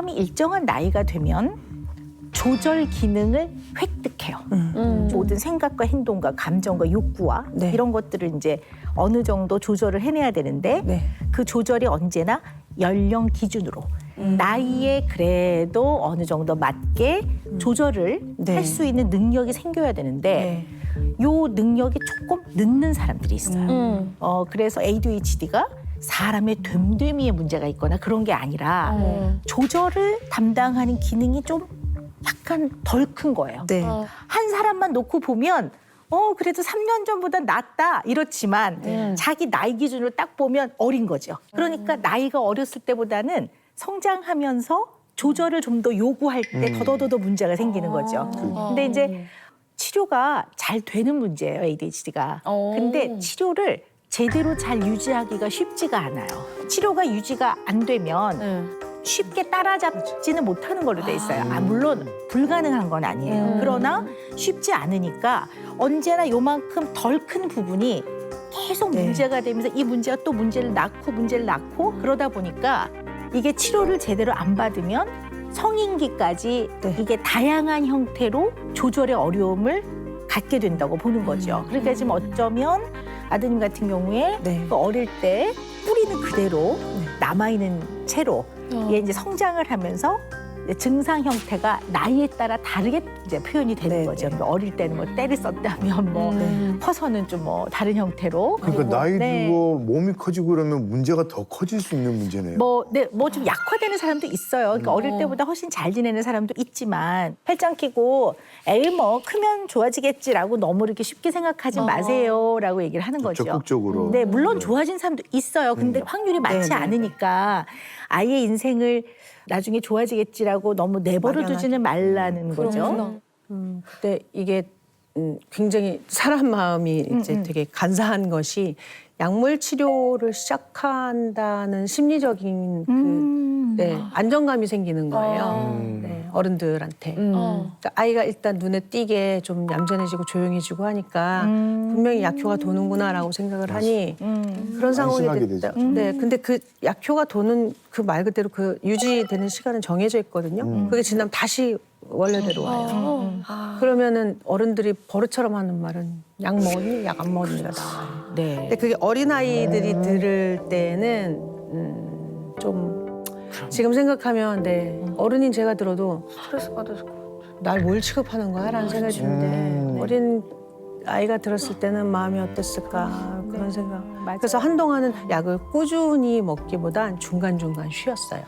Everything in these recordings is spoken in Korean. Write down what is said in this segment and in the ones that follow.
사람이 일정한 나이가 되면 조절 기능을 획득해요. 모든 생각과 행동과 감정과 욕구와 네. 이런 것들을 이제 어느 정도 조절을 해내야 되는데 네. 그 조절이 언제나 연령 기준으로 나이에 그래도 어느 정도 맞게 조절을 네. 할 수 있는 능력이 생겨야 되는데 요 능력이 조금 늦는 사람들이 있어요. 그래서 ADHD가 사람의 됨됨이에 문제가 있거나 그런 게 아니라 조절을 담당하는 기능이 좀 약간 덜 큰 거예요. 네. 한 사람만 놓고 보면 그래도 3년 전보다 낫다 이렇지만 자기 나이 기준으로 딱 보면 어린 거죠. 그러니까 나이가 어렸을 때보다는 성장하면서 조절을 좀 더 요구할 때 더더더 문제가 생기는 거죠. 근데 이제 치료가 잘 되는 문제예요, ADHD가. 근데 치료를 제대로 잘 유지하기가 쉽지가 않아요. 치료가 유지가 안 되면 쉽게 따라잡지는 못하는 걸로 돼 있어요. 물론 불가능한 건 아니에요. 그러나 쉽지 않으니까 언제나 요만큼 덜 큰 부분이 계속 문제가 되면서 이 문제가 또 문제를 낳고 그러다 보니까 이게 치료를 제대로 안 받으면 성인기까지 이게 다양한 형태로 조절의 어려움을 갖게 된다고 보는 거죠. 그러니까 지금 어쩌면 아드님 같은 경우에 그 어릴 때 뿌리는 그대로 남아있는 채로 얘 이제 성장을 하면서 증상 형태가 나이에 따라 다르게 이제 표현이 되는 거죠. 어릴 때는 뭐 때를 썼다면 뭐 커서는 좀 뭐 다른 형태로. 그러니까 그리고 나이 들고 몸이 커지고 그러면 문제가 더 커질 수 있는 문제네요. 뭐 좀 약화되는 사람도 있어요. 그러니까 어릴 때보다 훨씬 잘 지내는 사람도 있지만 팔짱 끼고 에이 뭐 크면 좋아지겠지라고 너무 이렇게 쉽게 생각하지 마세요라고 얘기를 하는 거죠. 적극적으로. 네, 물론 좋아진 사람도 있어요. 근데 확률이 많지 않으니까 아이의 인생을 나중에 좋아지겠지라고 너무 내버려 두지는 말라는 거죠. 근데 이게 굉장히 사람 마음이 이제 되게 간사한 것이 약물 치료를 시작한다는 심리적인 안정감이 생기는 거예요. 어른들한테. 그러니까 아이가 일단 눈에 띄게 좀 얌전해지고 조용해지고 하니까 분명히 약효가 도는구나라고 생각을 하니 그런 상황이 안심하게 됐다. 되죠. 네, 근데 그 약효가 도는 그 말 그대로 그 유지되는 시간은 정해져 있거든요. 그게 지나면 다시 원래대로 와요. 그러면은 어른들이 버릇처럼 하는 말은 약 먹었니? 약 안 먹었니가 나와요. 네. 근데 그게 어린아이들이 들을 때는 좀 지금 생각하면 어른인 제가 들어도 스트레스 받아서 날 뭘 취급하는 거야? 라는 생각이 드는데 어린 아이가 들었을 때는 마음이 어땠을까 그런 생각. 그래서 한동안은 약을 꾸준히 먹기보단 중간중간 쉬었어요.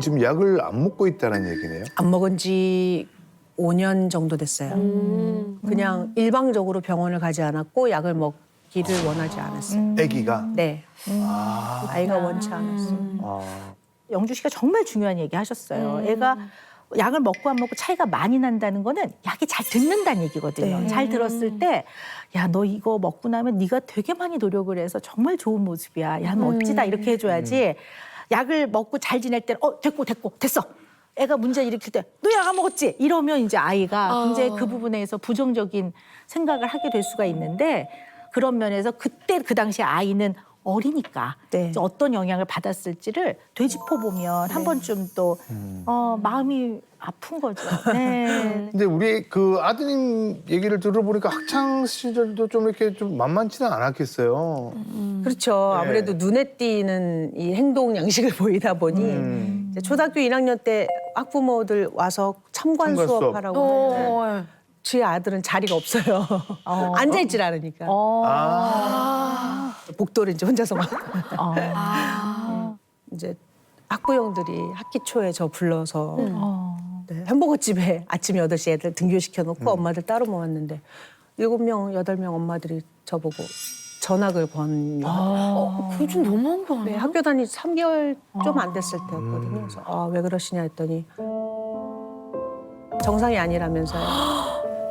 지금 약을 안 먹고 있다는 얘기네요. 안 먹은 지 5년 정도 됐어요. 그냥 일방적으로 병원을 가지 않았고 약을 먹기를 원하지 않았어요. 아기가. 네. 아이가 원치 않았어요. 영주 씨가 정말 중요한 얘기 하셨어요. 애가 약을 먹고 안 먹고 차이가 많이 난다는 거는 약이 잘 듣는다는 얘기거든요. 잘 들었을 때 야, 너 이거 먹고 나면 네가 되게 많이 노력을 해서 정말 좋은 모습이야. 야, 멋지다. 이렇게 해줘야지. 약을 먹고 잘 지낼 때는 됐어. 애가 문제 일으킬 때 너 약 안 먹었지? 이러면 이제 아이가 굉장히 그 부분에서 부정적인 생각을 하게 될 수가 있는데 그런 면에서 그때 그 당시에 아이는 어리니까 이제 어떤 영향을 받았을지를 되짚어보면 한 번쯤 또 마음이 아픈 거죠. 네. 근데 우리 그 아드님 얘기를 들어보니까 학창 시절도 좀 이렇게 좀 만만치는 않았겠어요. 그렇죠. 아무래도 눈에 띄는 이 행동 양식을 보이다 보니 이제 초등학교 1학년 때 학부모들 와서 참관 참관 수업. 수업하라고 하는데 제 아들은 자리가 없어요. 앉아있질 않으니까. 복도를 이제 혼자서 막. 이제 학부형들이 학기 초에 저 불러서 햄버거 집에 아침 8시 애들 등교시켜놓고 엄마들 따로 모았는데 7명, 8명 엄마들이 저보고 전학을 권유하고 그거 좀 너무한 거 아니야? 학교 다니 3개월 좀 안 됐을 때였거든요. 그래서 왜 그러시냐 했더니 정상이 아니라면서요.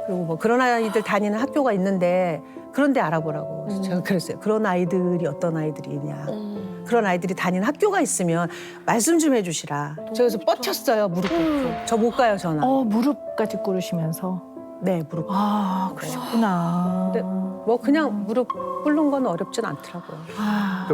그리고 뭐 그런 아이들 다니는 학교가 있는데 그런 데 알아보라고. 그래서 제가 그랬어요. 그런 아이들이 어떤 아이들이냐. 그런 아이들이 다니는 학교가 있으면 말씀 좀 해주시라. 제가 그래서 뻗쳤어요. 무릎 꿇고. 저 못 가요, 전화. 무릎까지 꿇으시면서. 네, 무릎. 그러셨구나. 근데 뭐 그냥 무릎 꿇는 건 어렵진 않더라고요.